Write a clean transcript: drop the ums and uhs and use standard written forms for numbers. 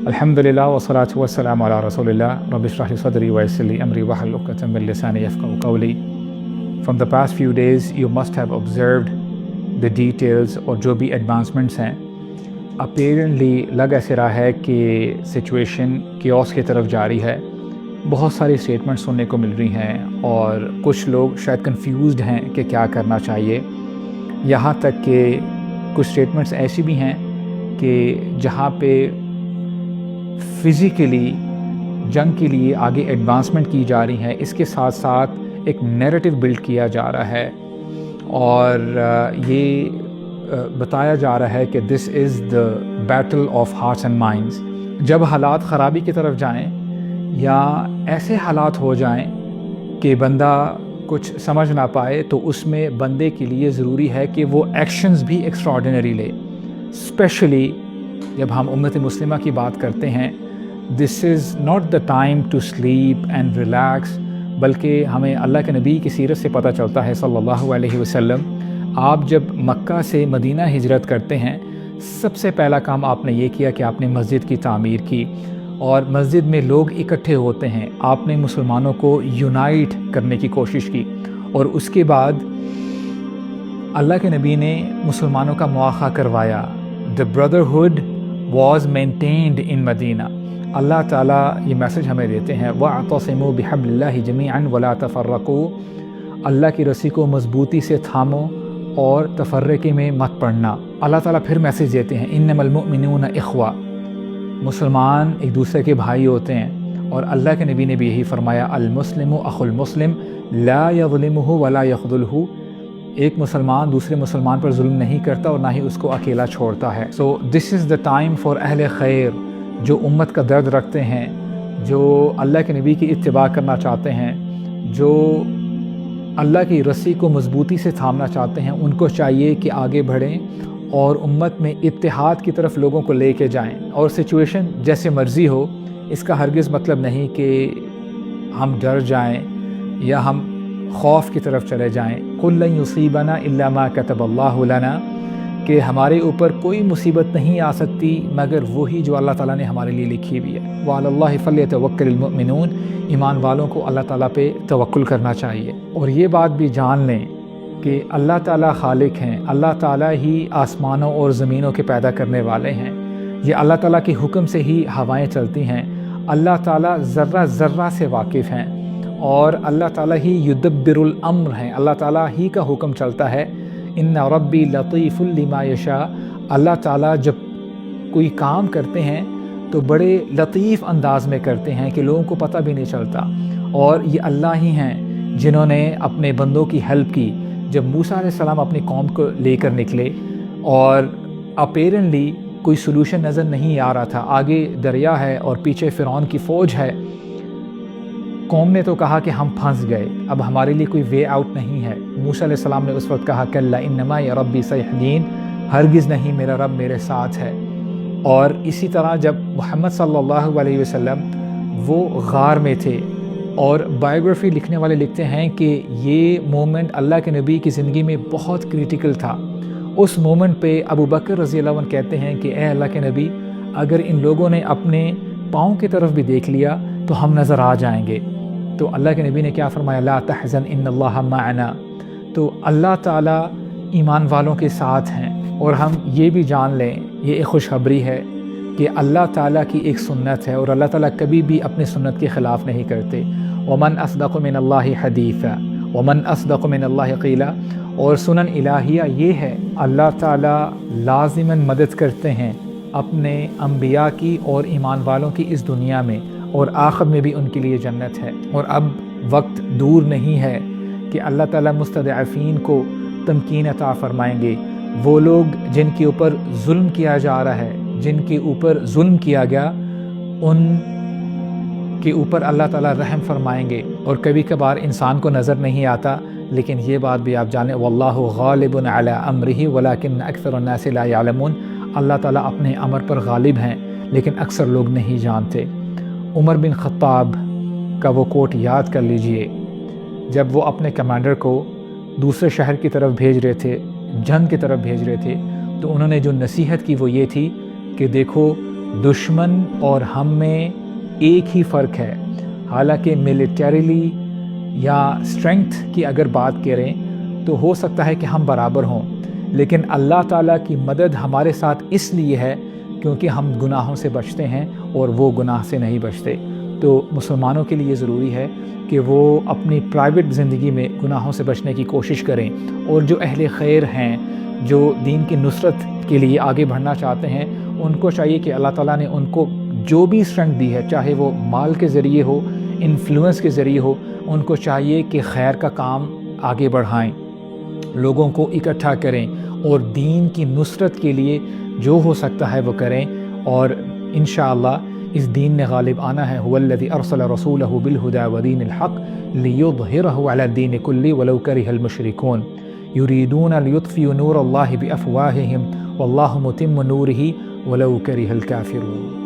Alhamdulillah wassalatu wassalamu ala rasulillah rabbi shrah li sadri wa yassir li amri wahlul 'uqdatam min lisani yafqahu qawli. From the past few days you must have observed the details اور جو بھی advancements ہیں. Apparently لگ ایسے رہا ہے کہ situation caves کی طرف جاری ہے. بہت ساری اسٹیٹمنٹ سننے کو مل رہی ہیں اور کچھ لوگ شاید کنفیوزڈ ہیں کہ کیا کرنا چاہیے. یہاں تک کہ کچھ اسٹیٹمنٹس ایسی بھی ہیں کہ جہاں پہ فزیکلی جنگ کے لیے آگے ایڈوانسمنٹ کی جا رہی ہیں، اس کے ساتھ ساتھ ایک نیریٹو بلڈ کیا جا رہا ہے اور یہ بتایا جا رہا ہے کہ this is the battle of hearts and minds. جب حالات خرابی کی طرف جائیں یا ایسے حالات ہو جائیں کہ بندہ کچھ سمجھ نہ پائے تو اس میں بندے کے لیے ضروری ہے کہ وہ ایکشنز بھی ایکسٹراڈنری لے. اسپیشلی جب ہم امت مسلمہ کی بات کرتے ہیں، this is not the time to sleep and relax, بلکہ ہمیں اللہ کے نبی کی سیرت سے پتہ چلتا ہے صلی اللہ علیہ وسلم. آپ جب مکہ سے مدینہ ہجرت کرتے ہیں، سب سے پہلا کام آپ نے یہ کیا کہ آپ نے مسجد کی تعمیر کی اور مسجد میں لوگ اکٹھے ہوتے ہیں. آپ نے مسلمانوں کو یونائٹ کرنے کی کوشش کی اور اس کے بعد اللہ کے نبی نے مسلمانوں کا مواخہ کروایا. The brotherhood was maintained in مدینہ. اللہ تعالیٰ یہ میسج ہمیں دیتے ہیں وَاعْتَصِمُوا بِحَبْلِ اللَّهِ جَمِيعًا وَلَا تَفَرَّقُوا. اللہ کی رسی کو مضبوطی سے تھامو اور تفرقے میں مت پڑنا. اللہ تعالیٰ پھر میسج دیتے ہیں اِنَّمَا الْمُؤْمِنُونَ إِخْوَةٌ. مسلمان ایک دوسرے کے بھائی ہوتے ہیں اور اللہ کے نبی نے بھی یہی فرمایا المسلم اخو المسلم لا يظلمه ولا يخذله. ایک مسلمان دوسرے مسلمان پر ظلم نہیں کرتا اور نہ ہی اس کو اکیلا چھوڑتا ہے. سو دس از دا ٹائم فار اہل خیر، جو امت کا درد رکھتے ہیں، جو اللہ کے نبی کی اتباع کرنا چاہتے ہیں، جو اللہ کی رسی کو مضبوطی سے تھامنا چاہتے ہیں. ان کو چاہیے کہ آگے بڑھیں اور امت میں اتحاد کی طرف لوگوں کو لے کے جائیں. اور سچویشن جیسے مرضی ہو، اس کا ہرگز مطلب نہیں کہ ہم ڈر جائیں یا ہم خوف کی طرف چلے جائیں. قُل لَن يُصِيبَنَا إِلَّا مَا كَتَبَ اللَّهُ لَنَا. کہ ہمارے اوپر کوئی مصیبت نہیں آ سکتی مگر وہی جو اللہ تعالیٰ نے ہمارے لیے لکھی ہوئی ہے. وَعَلَى اللَّهِ فَلْيَتَوَكَّلِ الْمُؤْمِنُونَ. ایمان والوں کو اللہ تعالیٰ پہ توکل کرنا چاہیے. اور یہ بات بھی جان لیں کہ اللہ تعالیٰ خالق ہیں، اللہ تعالیٰ ہی آسمانوں اور زمینوں کے پیدا کرنے والے ہیں. یہ اللہ تعالیٰ کے حکم سے ہی ہوائیں چلتی ہیں. اللہ تعالیٰ ذرہ ذرہ سے واقف ہیں اور اللہ تعالیٰ ہی یدبر الامر ہیں. اللہ تعالیٰ ہی کا حکم چلتا ہے. ان ربی لطیف لما یشاء. اللہ تعالیٰ جب کوئی کام کرتے ہیں تو بڑے لطیف انداز میں کرتے ہیں کہ لوگوں کو پتہ بھی نہیں چلتا. اور یہ اللہ ہی ہیں جنہوں نے اپنے بندوں کی ہیلپ کی. جب موسیٰ علیہ السلام اپنی قوم کو لے کر نکلے اور اپیرنٹلی کوئی سلوشن نظر نہیں آ رہا تھا، آگے دریا ہے اور پیچھے فرعون کی فوج ہے، قوم نے تو کہا کہ ہم پھنس گئے، اب ہمارے لیے کوئی وے آؤٹ نہیں ہے. موسیٰ علیہ السلام نے اس وقت کہا کلا انما یا ربی سیہدین. ہرگز نہیں، میرا رب میرے ساتھ ہے. اور اسی طرح جب محمد صلی اللہ علیہ وسلم وہ غار میں تھے، اور بائیوگرافی لکھنے والے لکھتے ہیں کہ یہ مومنٹ اللہ کے نبی کی زندگی میں بہت کریٹیکل تھا. اس مومنٹ پہ ابو بکر رضی اللہ عنہ کہتے ہیں کہ اے اللہ کے نبی، اگر ان لوگوں نے اپنے پاؤں کی طرف بھی دیکھ لیا تو ہم نظر آ جائیں گے. تو اللہ کے نبی نے کیا فرمایا لا تحزن ان اللہ معنا. تو اللہ تعالیٰ ایمان والوں کے ساتھ ہیں. اور ہم یہ بھی جان لیں، یہ ایک خوشخبری ہے کہ اللہ تعالیٰ کی ایک سنت ہے اور اللہ تعالیٰ کبھی بھی اپنے سنت کے خلاف نہیں کرتے. ومن اصدق من اللہ حدیثا ومن اصدق من اللہ قیلا. اور سنن الہیہ یہ ہے، اللہ تعالیٰ لازماً مدد کرتے ہیں اپنے انبیاء کی اور ایمان والوں کی اس دنیا میں، اور آخر میں بھی ان کے لیے جنت ہے. اور اب وقت دور نہیں ہے کہ اللہ تعالیٰ مستضعفین کو تمکین عطا فرمائیں گے. وہ لوگ جن کے اوپر ظلم کیا جا رہا ہے، جن کے اوپر ظلم کیا گیا، ان کے اوپر اللہ تعالیٰ رحم فرمائیں گے. اور کبھی کبھار انسان کو نظر نہیں آتا، لیکن یہ بات بھی آپ جانیں واللہ غالب علی امرہ ولکن اکثر الناس لا یعلمون. اللہ تعالیٰ اپنے امر پر غالب ہیں لیکن اکثر لوگ نہیں جانتے. عمر بن خطاب کا وہ کوٹ یاد کر لیجئے، جب وہ اپنے کمانڈر کو دوسرے شہر کی طرف بھیج رہے تھے، جنگ کی طرف بھیج رہے تھے، تو انہوں نے جو نصیحت کی وہ یہ تھی کہ دیکھو دشمن اور ہم میں ایک ہی فرق ہے. حالانکہ ملیٹریلی یا اسٹرینگتھ کی اگر بات کریں تو ہو سکتا ہے کہ ہم برابر ہوں، لیکن اللہ تعالیٰ کی مدد ہمارے ساتھ اس لیے ہے کیونکہ ہم گناہوں سے بچتے ہیں اور وہ گناہ سے نہیں بچتے. تو مسلمانوں کے لیے ضروری ہے کہ وہ اپنی پرائیویٹ زندگی میں گناہوں سے بچنے کی کوشش کریں، اور جو اہل خیر ہیں، جو دین کی نصرت کے لیے آگے بڑھنا چاہتے ہیں، ان کو چاہیے کہ اللہ تعالیٰ نے ان کو جو بھی اسٹرینگتھ دی ہے، چاہے وہ مال کے ذریعے ہو، انفلوئنس کے ذریعے ہو، ان کو چاہیے کہ خیر کا کام آگے بڑھائیں، لوگوں کو اکٹھا کریں اور دین کی نصرت کے لیے جو ہو سکتا ہے وہ کریں. اور انشاءاللہ اس دین نے غالب آنا ہے. هو الذی ارسل رسولہ بالہدی ودین الحق لیظہرہ علی الدین کلہ ولو کرہ المشرکون یریدون لیطفئوا نور اللہ بافواہہم واللہ متم نورہ ولو کرہ الکافرون.